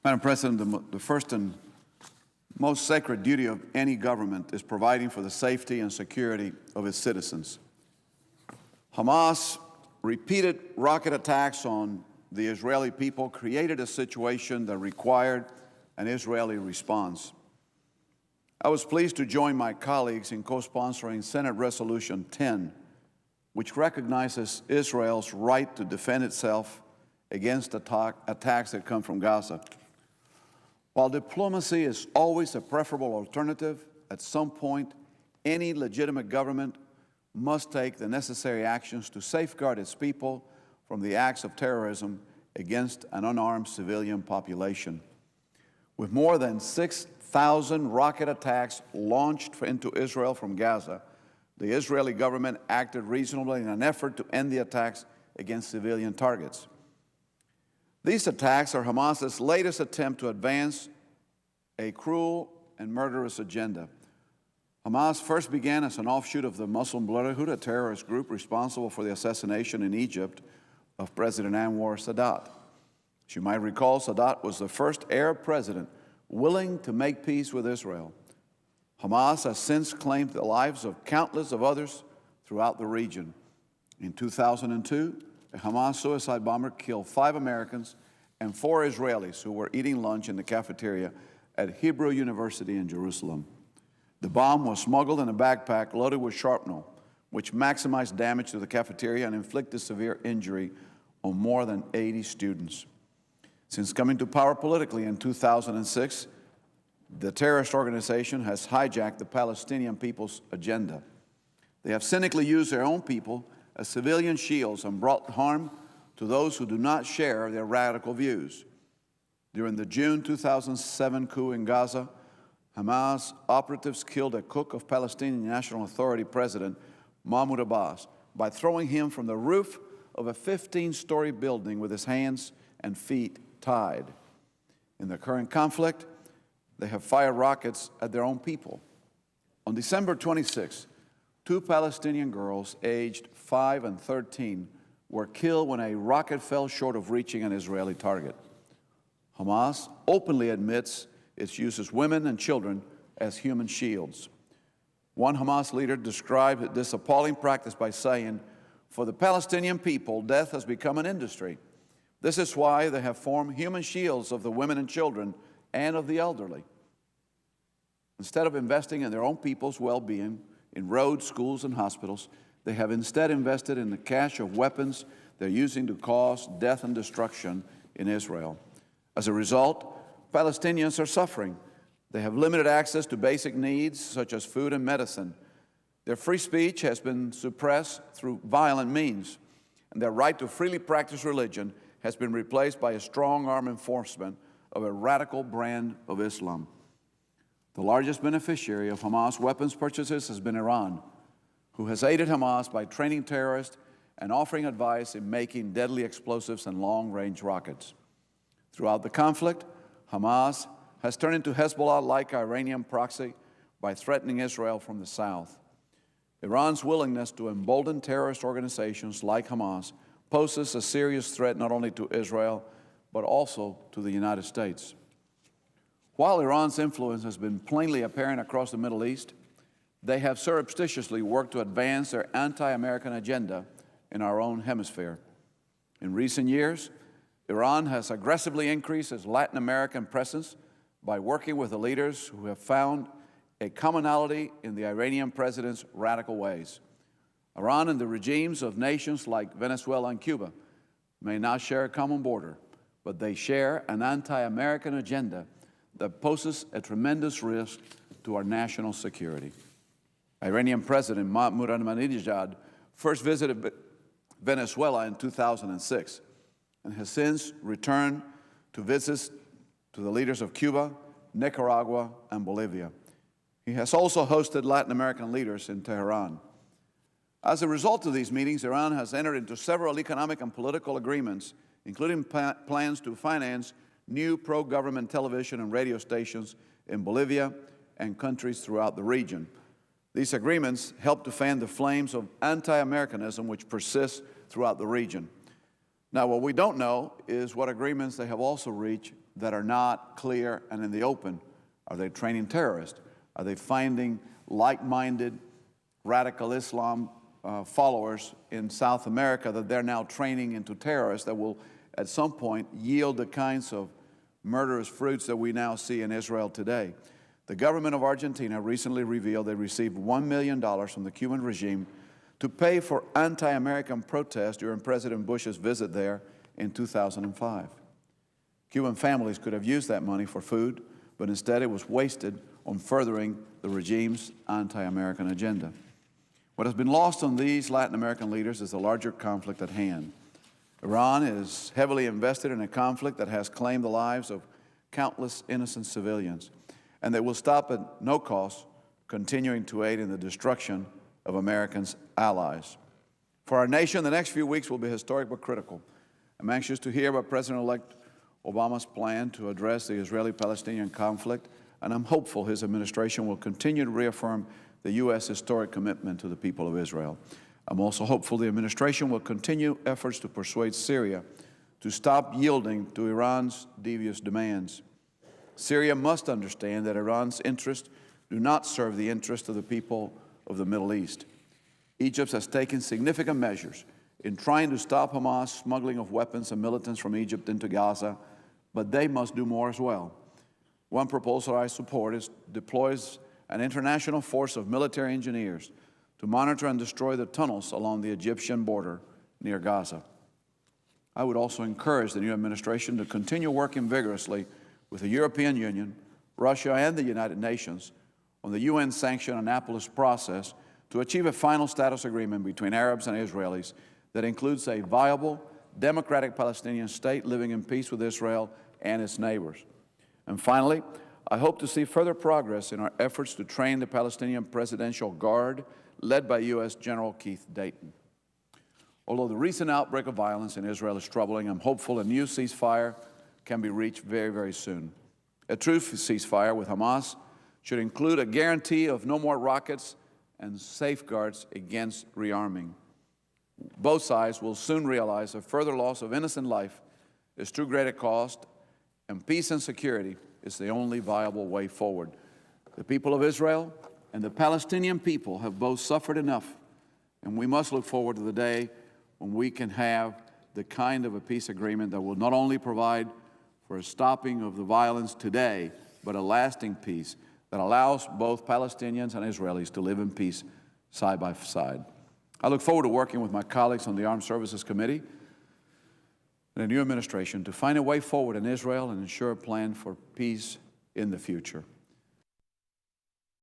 Madam President, the first and most sacred duty of any government is providing for the safety and security of its citizens. Hamas' repeated rocket attacks on the Israeli people created a situation that required an Israeli response. I was pleased to join my colleagues in co-sponsoring Senate Resolution 10, which recognizes Israel's right to defend itself against attacks that come from Gaza. While diplomacy is always a preferable alternative, at some point, any legitimate government must take the necessary actions to safeguard its people from the acts of terrorism against an unarmed civilian population. With more than 6,000 rocket attacks launched into Israel from Gaza, the Israeli government acted reasonably in an effort to end the attacks against civilian targets. These attacks are Hamas's latest attempt to advance a cruel and murderous agenda. Hamas first began as an offshoot of the Muslim Brotherhood, a terrorist group responsible for the assassination in Egypt of President Anwar Sadat. As you might recall, Sadat was the first Arab president willing to make peace with Israel. Hamas has since claimed the lives of countless of others throughout the region. In 2002, a Hamas suicide bomber killed 5 Americans and 4 Israelis who were eating lunch in the cafeteria at Hebrew University in Jerusalem. The bomb was smuggled in a backpack loaded with shrapnel, which maximized damage to the cafeteria and inflicted severe injury on more than 80 students. Since coming to power politically in 2006, the terrorist organization has hijacked the Palestinian people's agenda. They have cynically used their own people as civilian shields and brought harm to those who do not share their radical views. During the June 2007 coup in Gaza, Hamas operatives killed a cook of Palestinian National Authority President Mahmoud Abbas by throwing him from the roof of a 15-story building with his hands and feet tied. In the current conflict, they have fired rockets at their own people. On December 26, 2 Palestinian girls aged 5 and 13 were killed when a rocket fell short of reaching an Israeli target. Hamas openly admits it uses women and children as human shields. One Hamas leader described this appalling practice by saying, "For the Palestinian people, death has become an industry. This is why they have formed human shields of the women and children and of the elderly." Instead of investing in their own people's well-being, in roads, schools, and hospitals, they have instead invested in the cache of weapons they're using to cause death and destruction in Israel. As a result, Palestinians are suffering. They have limited access to basic needs such as food and medicine. Their free speech has been suppressed through violent means, and their right to freely practice religion has been replaced by a strong-arm enforcement of a radical brand of Islam. The largest beneficiary of Hamas weapons purchases has been Iran, who has aided Hamas by training terrorists and offering advice in making deadly explosives and long-range rockets. Throughout the conflict, Hamas has turned into Hezbollah-like Iranian proxy by threatening Israel from the south. Iran's willingness to embolden terrorist organizations like Hamas poses a serious threat not only to Israel, but also to the United States. While Iran's influence has been plainly apparent across the Middle East, they have surreptitiously worked to advance their anti-American agenda in our own hemisphere. In recent years, Iran has aggressively increased its Latin American presence by working with the leaders who have found a commonality in the Iranian president's radical ways. Iran and the regimes of nations like Venezuela and Cuba may not share a common border, but they share an anti-American agenda that poses a tremendous risk to our national security. Iranian President Mahmoud Ahmadinejad first visited Venezuela in 2006 and has since returned to visits to the leaders of Cuba, Nicaragua, and Bolivia. He has also hosted Latin American leaders in Tehran. As a result of these meetings, Iran has entered into several economic and political agreements, including plans to finance new pro-government television and radio stations in Bolivia and countries throughout the region. These agreements help to fan the flames of anti-Americanism which persists throughout the region. Now, what we don't know is what agreements they have also reached that are not clear and in the open. Are they training terrorists? Are they finding like-minded radical Islam followers in South America that they're now training into terrorists that will at some point yield the kinds of murderous fruits that we now see in Israel today? The government of Argentina recently revealed they received $1 million from the Cuban regime to pay for anti-American protests during President Bush's visit there in 2005. Cuban families could have used that money for food, but instead it was wasted on furthering the regime's anti-American agenda. What has been lost on these Latin American leaders is the larger conflict at hand. Iran is heavily invested in a conflict that has claimed the lives of countless innocent civilians, and they will stop at no cost continuing to aid in the destruction of Americans' allies. For our nation, the next few weeks will be historic but critical. I'm anxious to hear about President-elect Obama's plan to address the Israeli-Palestinian conflict, and I'm hopeful his administration will continue to reaffirm the U.S. historic commitment to the people of Israel. I'm also hopeful the administration will continue efforts to persuade Syria to stop yielding to Iran's devious demands. Syria must understand that Iran's interests do not serve the interests of the people of the Middle East. Egypt has taken significant measures in trying to stop Hamas smuggling of weapons and militants from Egypt into Gaza, but they must do more as well. One proposal I support deploys an international force of military engineers to monitor and destroy the tunnels along the Egyptian border near Gaza. I would also encourage the new administration to continue working vigorously with the European Union, Russia, and the United Nations on the UN-sanctioned Annapolis process to achieve a final status agreement between Arabs and Israelis that includes a viable, democratic Palestinian state living in peace with Israel and its neighbors. And finally, I hope to see further progress in our efforts to train the Palestinian Presidential Guard led by U.S. General Keith Dayton. Although the recent outbreak of violence in Israel is troubling, I'm hopeful a new ceasefire can be reached very, very soon. A true ceasefire with Hamas should include a guarantee of no more rockets and safeguards against rearming. Both sides will soon realize a further loss of innocent life is too great a cost, and peace and security is the only viable way forward. The people of Israel and the Palestinian people have both suffered enough, and we must look forward to the day when we can have the kind of a peace agreement that will not only provide for a stopping of the violence today, but a lasting peace that allows both Palestinians and Israelis to live in peace side by side. I look forward to working with my colleagues on the Armed Services Committee and the new administration to find a way forward in Israel and ensure a plan for peace in the future.